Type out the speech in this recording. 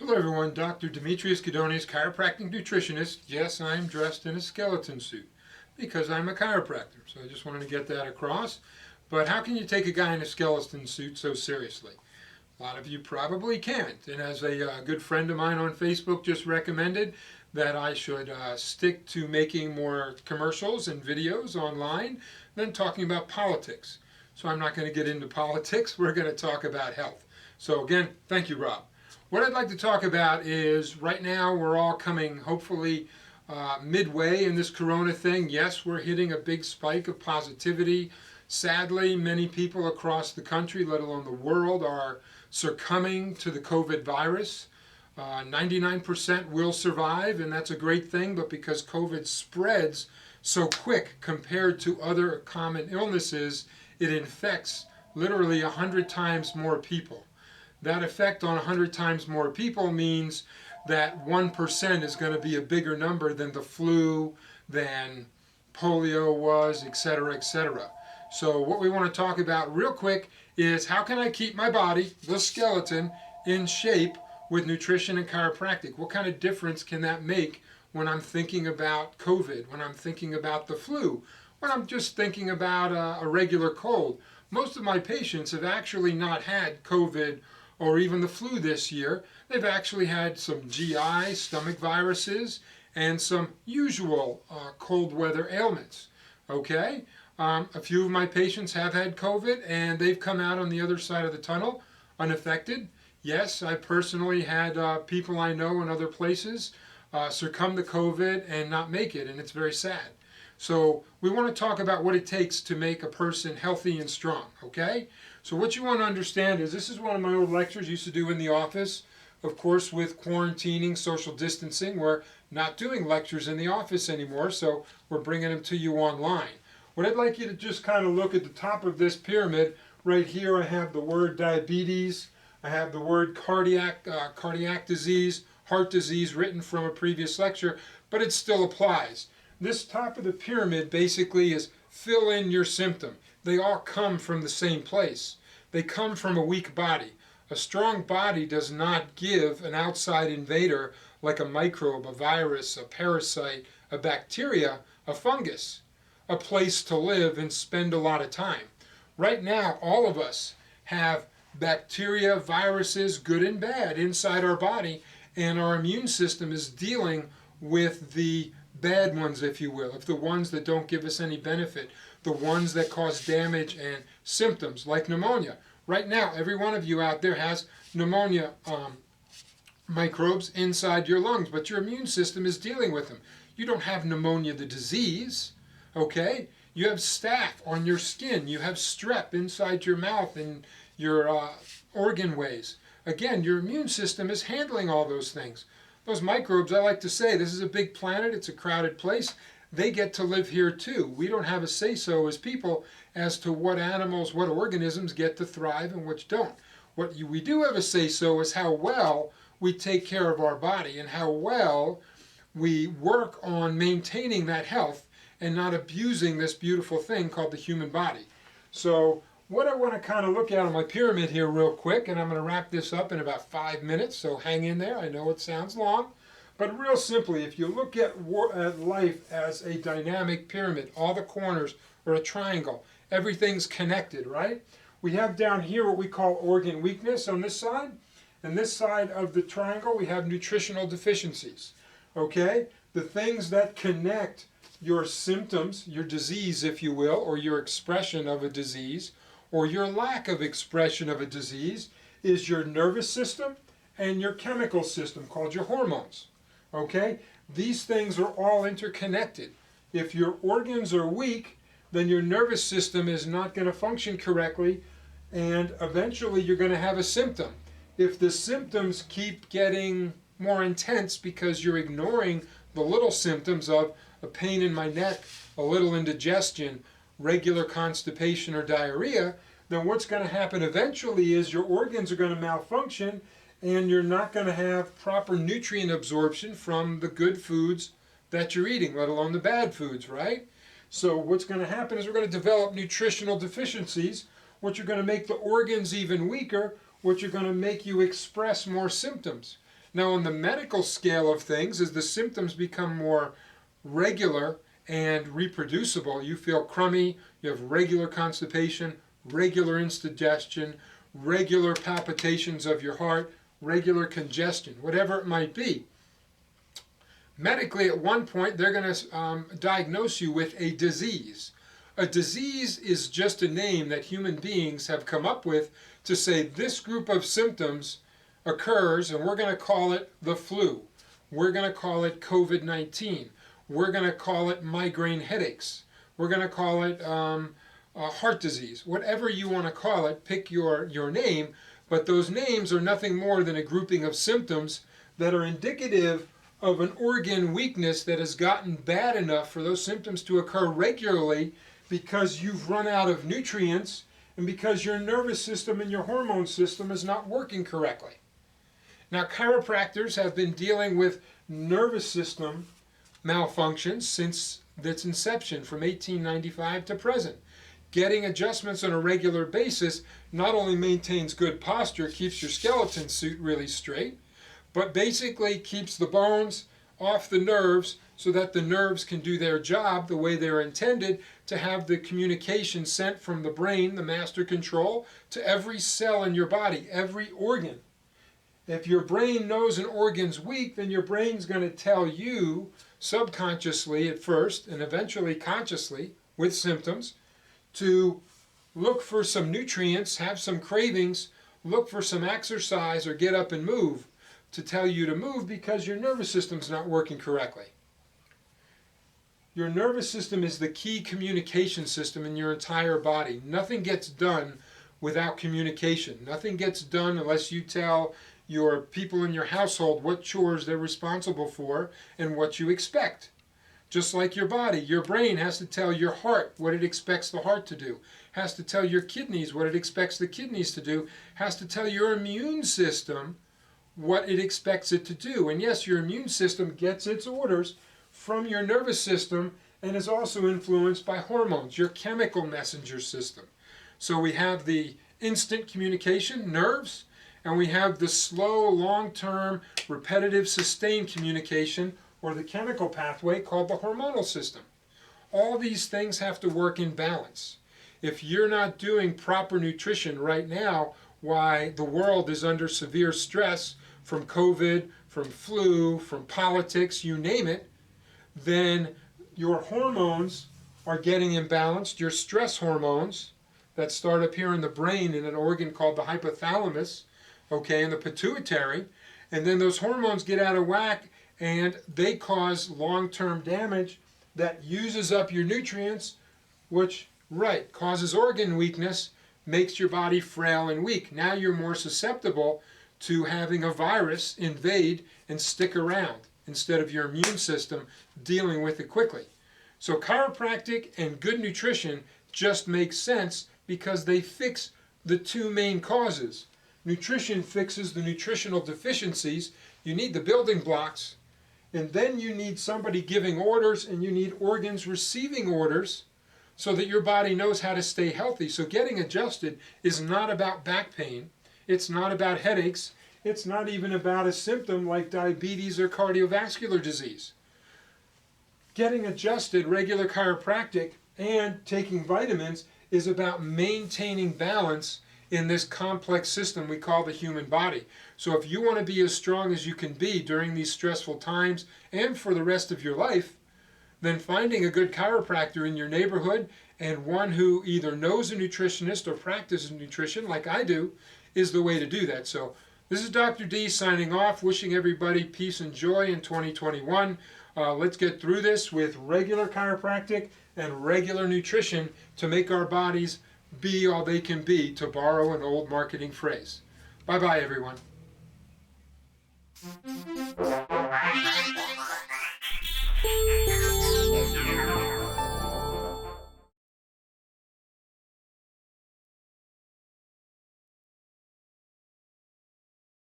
Hello everyone, Dr. Demetrios, Kydonieus, chiropractic nutritionist. Yes, I'm dressed in a skeleton suit because I'm a chiropractor, so I just wanted to get that across. But how can you take a guy in a skeleton suit so seriously? A lot of you probably can't. And as a good friend of mine on Facebook just recommended that I should stick to making more commercials and videos online than talking about politics. So I'm not going to get into politics. We're going to talk about health. So again, thank you, Rob. What I'd like to talk about is right now we're all coming hopefully midway in this corona thing. Yes, we're hitting a big spike of positivity. Sadly, many people across the country, let alone the world, are succumbing to the COVID virus. 99% will survive, and that's a great thing, but because COVID spreads so quick compared to other common illnesses, it infects literally 100 times more people. That effect on 100 times more people means that 1% is going to be a bigger number than the flu, than polio was, etc., etc. So what we want to talk about real quick is how can I keep my body, the skeleton, in shape with nutrition and chiropractic? What kind of difference can that make when I'm thinking about COVID, when I'm thinking about the flu, when I'm just thinking about a regular cold? Most of my patients have actually not had COVID or even the flu this year. They've actually had some GI, stomach viruses, and some usual cold weather ailments. Okay? A few of my patients have had COVID, and they've come out on the other side of the tunnel unaffected. Yes, I personally had people I know in other places succumb to COVID and not make it, and it's very sad. So we want to talk about what it takes to make a person healthy and strong, okay? So what you want to understand is this is one of my old lectures I used to do in the office. Of course, with quarantining, social distancing, we're not doing lectures in the office anymore, so we're bringing them to you online. What I'd like you to just kind of look at the top of this pyramid. Right here I have the word diabetes. I have the word cardiac disease, heart disease written from a previous lecture, but it still applies. This top of the pyramid basically is fill in your symptom. They all come from the same place. They come from a weak body. A strong body does not give an outside invader like a microbe, a virus, a parasite, a bacteria, a fungus, a place to live and spend a lot of time. Right now, all of us have bacteria, viruses, good and bad, inside our body, and our immune system is dealing with the bad ones, if you will, the ones that don't give us any benefit, the ones that cause damage and symptoms like pneumonia. Right now, every one of you out there has pneumonia microbes inside your lungs, but your immune system is dealing with them. You don't have pneumonia, the disease, okay? You have staph on your skin. You have strep inside your mouth and your organ ways. Again, your immune system is handling all those things. Those microbes, I like to say, this is a big planet, it's a crowded place. They get to live here too. We don't have a say-so as people as to what animals, what organisms get to thrive and which don't. What we do have a say-so is how well we take care of our body and how well we work on maintaining that health and not abusing this beautiful thing called the human body. So what I want to kind of look at on my pyramid here real quick, and I'm going to wrap this up in about 5 minutes, so hang in there. I know it sounds long, but real simply, if you look at life as a dynamic pyramid, all the corners are a triangle. Everything's connected, right? We have down here what we call organ weakness on this side, and this side of the triangle we have nutritional deficiencies, okay? The things that connect your symptoms, your disease, if you will, or your expression of a disease, or your lack of expression of a disease, is your nervous system and your chemical system called your hormones. Okay? These things are all interconnected. If your organs are weak, then your nervous system is not going to function correctly, and eventually you're going to have a symptom. If the symptoms keep getting more intense because you're ignoring the little symptoms of a pain in my neck, a little indigestion, regular constipation or diarrhea, then what's going to happen eventually is your organs are going to malfunction and you're not going to have proper nutrient absorption from the good foods that you're eating, let alone the bad foods, right? So what's going to happen is we're going to develop nutritional deficiencies, which are going to make the organs even weaker, which are going to make you express more symptoms. Now, on the medical scale of things, as the symptoms become more regular and reproducible, you feel crummy, you have regular constipation, regular indigestion, regular palpitations of your heart, regular congestion, whatever it might be. Medically, at one point, they're going to diagnose you with a disease. A disease is just a name that human beings have come up with to say this group of symptoms occurs, and we're going to call it the flu. We're going to call it COVID-19. We're going to call it migraine headaches. We're going to call it heart disease. Whatever you want to call it, pick your name, but those names are nothing more than a grouping of symptoms that are indicative of an organ weakness that has gotten bad enough for those symptoms to occur regularly because you've run out of nutrients and because your nervous system and your hormone system is not working correctly. Now, chiropractors have been dealing with nervous system malfunctions since its inception from 1895 to present. Getting adjustments on a regular basis not only maintains good posture, keeps your skeleton suit really straight, but basically keeps the bones off the nerves so that the nerves can do their job the way they're intended, to have the communication sent from the brain, the master control, to every cell in your body, every organ. If your brain knows an organ's weak, then your brain's going to tell you subconsciously at first and eventually consciously with symptoms to look for some nutrients, have some cravings, look for some exercise or get up and move, to tell you to move because your nervous system's not working correctly. Your nervous system is the key communication system in your entire body. Nothing gets done without communication. Nothing gets done unless you tell your people in your household what chores they're responsible for and what you expect. Just like your body, your brain has to tell your heart what it expects the heart to do, has to tell your kidneys what it expects the kidneys to do, has to tell your immune system what it expects it to do. And yes, your immune system gets its orders from your nervous system and is also influenced by hormones, your chemical messenger system. So we have the instant communication, nerves, and we have the slow, long-term, repetitive, sustained communication, or the chemical pathway called the hormonal system. All these things have to work in balance. If you're not doing proper nutrition right now, why the world is under severe stress from COVID, from flu, from politics, you name it, then your hormones are getting imbalanced. Your stress hormones that start up here in the brain in an organ called the hypothalamus, okay, and the pituitary, and then those hormones get out of whack and they cause long-term damage that uses up your nutrients, which, causes organ weakness, makes your body frail and weak. Now you're more susceptible to having a virus invade and stick around instead of your immune system dealing with it quickly. So chiropractic and good nutrition just make sense because they fix the two main causes. Nutrition fixes the nutritional deficiencies. You need the building blocks, and then you need somebody giving orders, and you need organs receiving orders so that your body knows how to stay healthy. So getting adjusted is not about back pain. It's not about headaches. It's not even about a symptom like diabetes or cardiovascular disease. Getting adjusted, regular chiropractic, and taking vitamins is about maintaining balance in this complex system we call the human body. So if you want to be as strong as you can be during these stressful times and for the rest of your life, then finding a good chiropractor in your neighborhood, and one who either knows a nutritionist or practices nutrition like I do, is the way to do that. So this is Dr. D signing off, wishing everybody peace and joy in 2021. Let's get through this with regular chiropractic and regular nutrition to make our bodies be all they can be, to borrow an old marketing phrase. Bye-bye, everyone.